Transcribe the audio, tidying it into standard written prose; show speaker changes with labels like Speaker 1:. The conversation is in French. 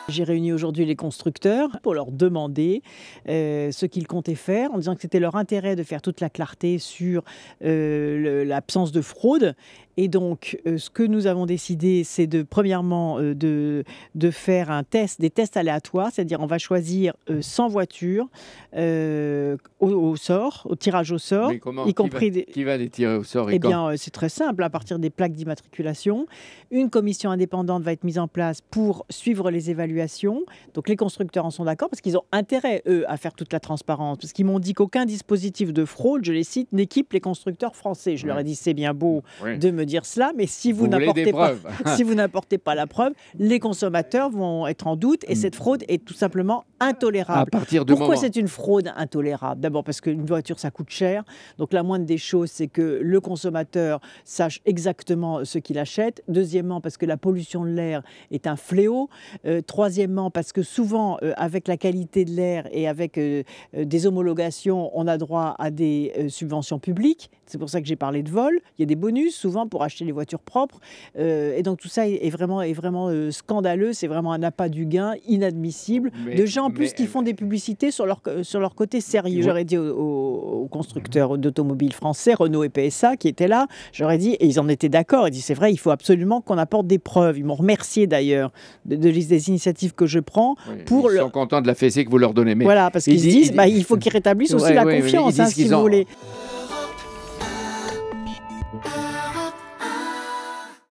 Speaker 1: J'ai réuni aujourd'hui les constructeurs pour leur demander ce qu'ils comptaient faire, en disant que c'était leur intérêt de faire toute la clarté sur l'absence de fraude. Et donc, ce que nous avons décidé, c'est premièrement, de faire des tests aléatoires, c'est-à-dire on va choisir 100 voitures au sort, au tirage au sort,
Speaker 2: Mais comment,
Speaker 1: y compris
Speaker 2: qui va les tirer au sort et
Speaker 1: Eh
Speaker 2: quand?
Speaker 1: bien, c'est très simple, à partir des plaques d'immatriculation. Une commission indépendante va être mise en place pour suivre les évaluations. Donc les constructeurs en sont d'accord parce qu'ils ont intérêt, eux, à faire toute la transparence. Parce qu'ils m'ont dit qu'aucun dispositif de fraude, je les cite, n'équipe les constructeurs français. Je leur ai dit, c'est bien beau de me dire cela, mais si vous n'apportez pas, si vous n'apportez pas la preuve, les consommateurs vont être en doute et cette fraude est tout simplement intolérable. Pourquoi c'est une fraude intolérable? D'abord parce qu'une voiture, ça coûte cher. Donc la moindre des choses, c'est que le consommateur sache exactement ce qu'il achète. Deuxièmement, parce que la pollution de l'air est un fléau. Troisièmement, parce que souvent, avec la qualité de l'air et avec des homologations, on a droit à des subventions publiques. C'est pour ça que j'ai parlé de vol. Il y a des bonus souvent pour acheter les voitures propres. Et donc tout ça est vraiment scandaleux. C'est vraiment un appât du gain inadmissible de gens en plus qui font des publicités sur leur côté sérieux. J'aurais dit aux constructeurs d'automobiles français, Renault et PSA, qui étaient là, j'aurais dit, et ils en étaient d'accord, ils disent c'est vrai, il faut absolument qu'on apporte des preuves. Ils m'ont remercié d'ailleurs des initiatives que je prends.
Speaker 2: Ils sont contents de la fessée que vous leur donnez. Mais
Speaker 1: voilà, parce qu'ils se disent il faut qu'ils rétablissent aussi la confiance, si vous voulez.